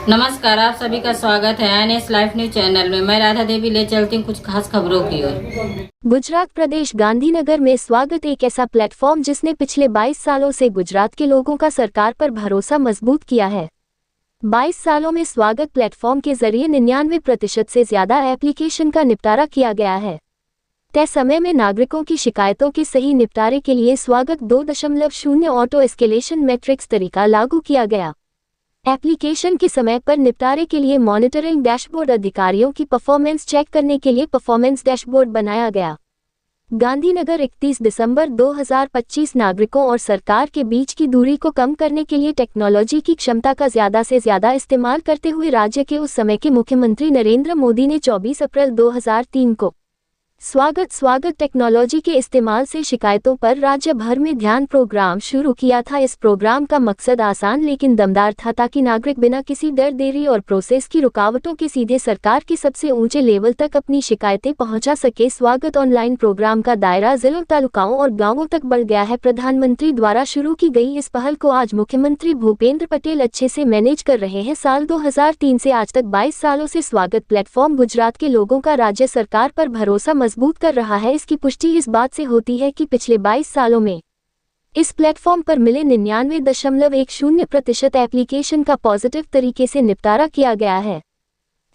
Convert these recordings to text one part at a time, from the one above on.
नमस्कार, आप सभी का स्वागत है एनएस लाइफ न्यूज चैनल में। मैं राधा देवी ले चलती हूँ कुछ खास खबरों की ओर। गुजरात प्रदेश गांधीनगर में स्वागत एक ऐसा प्लेटफॉर्म जिसने पिछले 22 सालों से गुजरात के लोगों का सरकार पर भरोसा मजबूत किया है। 22 सालों में स्वागत प्लेटफॉर्म के जरिए 99% से ज्यादा एप्लीकेशन का निपटारा किया गया है। तय समय में नागरिकों की शिकायतों के सही निपटारे के लिए स्वागत 2.0 ऑटो एस्केलेशन मैट्रिक्स तरीका लागू किया गया। एप्लीकेशन के समय पर निपटारे के लिए मॉनिटरिंग डैशबोर्ड, अधिकारियों की परफॉर्मेंस चेक करने के लिए परफॉर्मेंस डैशबोर्ड बनाया गया। गांधीनगर 31 दिसंबर 2025 नागरिकों और सरकार के बीच की दूरी को कम करने के लिए टेक्नोलॉजी की क्षमता का ज्यादा से ज्यादा इस्तेमाल करते हुए राज्य के उस समय के मुख्यमंत्री नरेंद्र मोदी ने 24 अप्रैल 2003 को स्वागत टेक्नोलॉजी के इस्तेमाल से शिकायतों पर राज्य भर में ध्यान प्रोग्राम शुरू किया था। इस प्रोग्राम का मकसद आसान लेकिन दमदार था ताकि नागरिक बिना किसी डर, देरी और प्रोसेस की रुकावटों के सीधे सरकार के सबसे ऊंचे लेवल तक अपनी शिकायतें पहुंचा सके। स्वागत ऑनलाइन प्रोग्राम का दायरा जिलों, तालुकाओं और गांवों तक बढ़ गया है। प्रधानमंत्री द्वारा शुरू की गई इस पहल को आज मुख्यमंत्री भूपेंद्र पटेल अच्छे से मैनेज कर रहे हैं। साल 2003 से आज तक 22 सालों से स्वागत प्लेटफॉर्म गुजरात के लोगों का राज्य सरकार पर भरोसा मजबूत कर रहा है। इसकी पुष्टि इस बात से होती है कि पिछले 22 सालों में इस प्लेटफॉर्म पर मिले 99.10% एप्लीकेशन का पॉजिटिव तरीके से निपटारा किया गया है।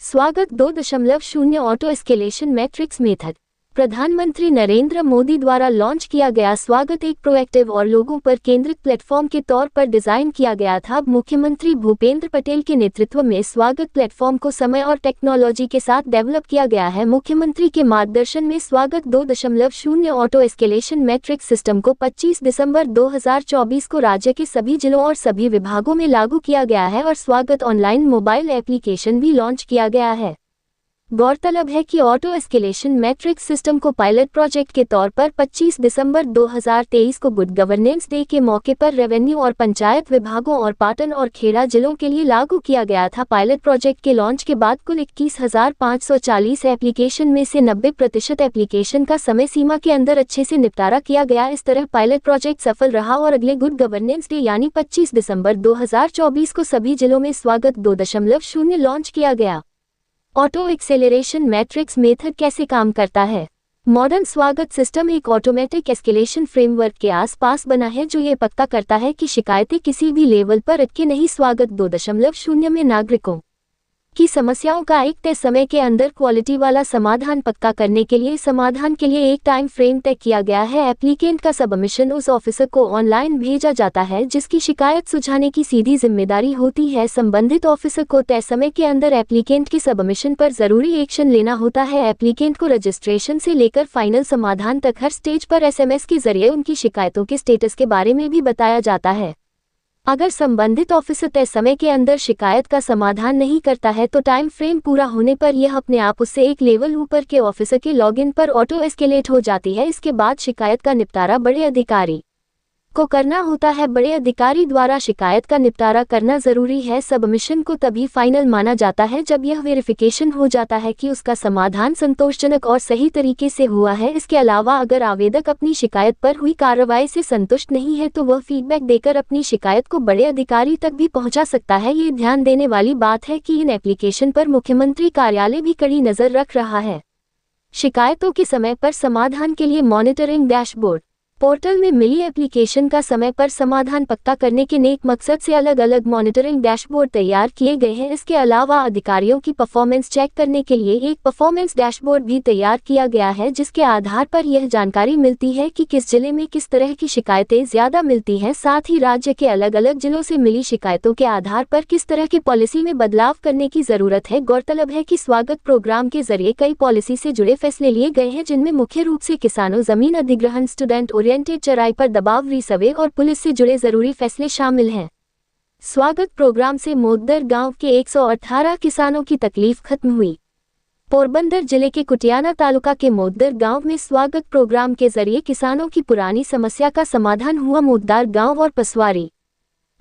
स्वागत 2.0 ऑटो एस्केलेशन मैट्रिक्स मेथड प्रधानमंत्री नरेंद्र मोदी द्वारा लॉन्च किया गया स्वागत एक प्रोएक्टिव और लोगों पर केंद्रित प्लेटफॉर्म के तौर पर डिजाइन किया गया था। अब मुख्यमंत्री भूपेंद्र पटेल के नेतृत्व में स्वागत प्लेटफॉर्म को समय और टेक्नोलॉजी के साथ डेवलप किया गया है। मुख्यमंत्री के मार्गदर्शन में स्वागत 2.0 ऑटो एस्केलेशन मैट्रिक्स सिस्टम को 25 दिसंबर 2024 को राज्य के सभी जिलों और सभी विभागों में लागू किया गया है और स्वागत ऑनलाइन मोबाइल एप्लीकेशन भी लॉन्च किया गया है। गौरतलब है कि ऑटो एस्केलेशन मैट्रिक्स सिस्टम को पायलट प्रोजेक्ट के तौर पर 25 दिसंबर 2023 को गुड गवर्नेंस डे के मौके पर रेवेन्यू और पंचायत विभागों और पाटन और खेड़ा जिलों के लिए लागू किया गया था। पायलट प्रोजेक्ट के लॉन्च के बाद कुल 21,540 एप्लीकेशन में से 90% एप्लीकेशन का समय सीमा के अंदर अच्छे से निपटारा किया गया। इस तरह पायलट प्रोजेक्ट सफल रहा और अगले गुड गवर्नेंस डे यानी 25 दिसंबर 2024 को सभी जिलों में स्वागत 2.0 लॉन्च किया गया। ऑटो एक्सेलरेशन मैट्रिक्स मेथड कैसे काम करता है? मॉडर्न स्वागत सिस्टम एक ऑटोमेटिक एस्केलेशन फ्रेमवर्क के आसपास बना है जो ये पक्का करता है कि शिकायतें किसी भी लेवल पर अटके नहीं। स्वागत 2.0 में नागरिकों की समस्याओं का एक तय समय के अंदर क्वालिटी वाला समाधान पक्का करने के लिए समाधान के लिए एक टाइम फ्रेम तय किया गया है। एप्लीकेंट का सबमिशन उस ऑफिसर को ऑनलाइन भेजा जाता है जिसकी शिकायत सुझाने की सीधी जिम्मेदारी होती है। संबंधित ऑफिसर को तय समय के अंदर एप्लीकेंट के सबमिशन पर जरूरी एक्शन लेना होता है। एप्लीकेंट को रजिस्ट्रेशन से लेकर फाइनल समाधान तक हर स्टेज पर SMS के जरिए उनकी शिकायतों के स्टेटस के बारे में भी बताया जाता है। अगर संबंधित ऑफिसर तय समय के अंदर शिकायत का समाधान नहीं करता है तो टाइम फ्रेम पूरा होने पर यह अपने आप उससे एक लेवल ऊपर के ऑफिसर के लॉगिन पर ऑटो एस्केलेट हो जाती है। इसके बाद शिकायत का निपटारा बड़े अधिकारी को करना होता है। बड़े अधिकारी द्वारा शिकायत का निपटारा करना जरूरी है। सबमिशन को तभी फाइनल माना जाता है जब यह वेरिफिकेशन हो जाता है कि उसका समाधान संतोषजनक और सही तरीके से हुआ है। इसके अलावा अगर आवेदक अपनी शिकायत पर हुई कार्रवाई से संतुष्ट नहीं है तो वह फीडबैक देकर अपनी शिकायत को बड़े अधिकारी तक भी पहुंचा सकता है। ये ध्यान देने वाली बात है कि इन एप्लीकेशन पर मुख्यमंत्री कार्यालय भी कड़ी नजर रख रहा है। शिकायतों के समय पर समाधान के लिए मॉनिटरिंग डैशबोर्ड पोर्टल में मिली एप्लीकेशन का समय पर समाधान पक्का करने के नेक मकसद से अलग अलग मॉनिटरिंग डैशबोर्ड तैयार किए गए हैं। इसके अलावा अधिकारियों की परफॉर्मेंस चेक करने के लिए एक परफॉर्मेंस डैशबोर्ड भी तैयार किया गया है जिसके आधार पर यह जानकारी मिलती है कि किस जिले में किस तरह की शिकायतें ज्यादा मिलती हैं। साथ ही राज्य के अलग अलग जिलों से मिली शिकायतों के आधार पर किस तरह की पॉलिसी में बदलाव करने की जरूरत है। गौरतलब है कि स्वागत प्रोग्राम के जरिए कई पॉलिसी से जुड़े फैसले लिए गए हैं जिनमें मुख्य रूप से किसानों, जमीन अधिग्रहण, स्टूडेंट ओरिएंटेड चराई पर दबाव, रीसर्वे और पुलिस से जुड़े जरूरी फैसले शामिल हैं। स्वागत प्रोग्राम से मोददर गांव के 118 किसानों की तकलीफ खत्म हुई। पोरबंदर जिले के कुटियाना तालुका के मोददर गांव में स्वागत प्रोग्राम के जरिए किसानों की पुरानी समस्या का समाधान हुआ। मोददार गांव और पसवारी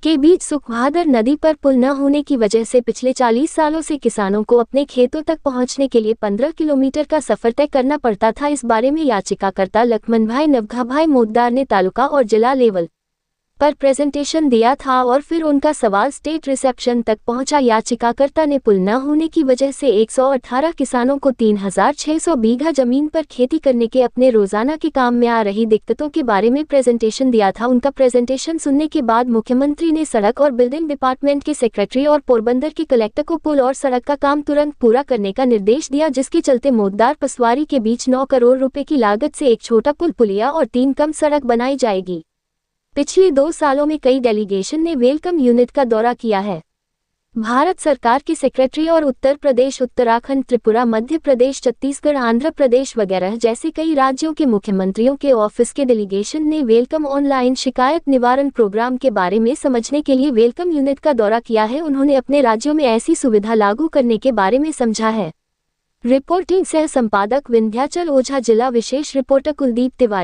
के बीच सुखभादर नदी पर पुल न होने की वजह से पिछले 40 सालों से किसानों को अपने खेतों तक पहुंचने के लिए 15 किलोमीटर का सफर तय करना पड़ता था। इस बारे में याचिकाकर्ता लक्ष्मणभाई नवघाभाई मोददार ने तालुका और जिला लेवल पर प्रेजेंटेशन दिया था और फिर उनका सवाल स्टेट रिसेप्शन तक पहुंचा। याचिकाकर्ता ने पुल न होने की वजह से 118 किसानों को 3600 बीघा जमीन पर खेती करने के अपने रोजाना के काम में आ रही दिक्कतों के बारे में प्रेजेंटेशन दिया था। उनका प्रेजेंटेशन सुनने के बाद मुख्यमंत्री ने सड़क और बिल्डिंग डिपार्टमेंट के सेक्रेटरी और पोरबंदर के कलेक्टर को पुल और सड़क का काम तुरंत पूरा करने का निर्देश दिया, जिसके चलते मोददार पसवारी के बीच 9 करोड़ रुपए की लागत से एक छोटा पुल, पुलिया और 3 कम सड़क बनाई जाएगी। पिछले 2 सालों में कई डेलीगेशन ने वेलकम यूनिट का दौरा किया है। भारत सरकार के सेक्रेटरी और उत्तर प्रदेश, उत्तराखंड, त्रिपुरा, मध्य प्रदेश, छत्तीसगढ़, आंध्र प्रदेश वगैरह जैसे कई राज्यों के मुख्यमंत्रियों के ऑफिस के डेलीगेशन ने वेलकम ऑनलाइन शिकायत निवारण प्रोग्राम के बारे में समझने के लिए वेलकम यूनिट का दौरा किया है। उन्होंने अपने राज्यों में ऐसी सुविधा लागू करने के बारे में समझा है। रिपोर्टिंग सह संपादक विंध्याचल ओझा, जिला विशेष रिपोर्टर कुलदीप तिवारी।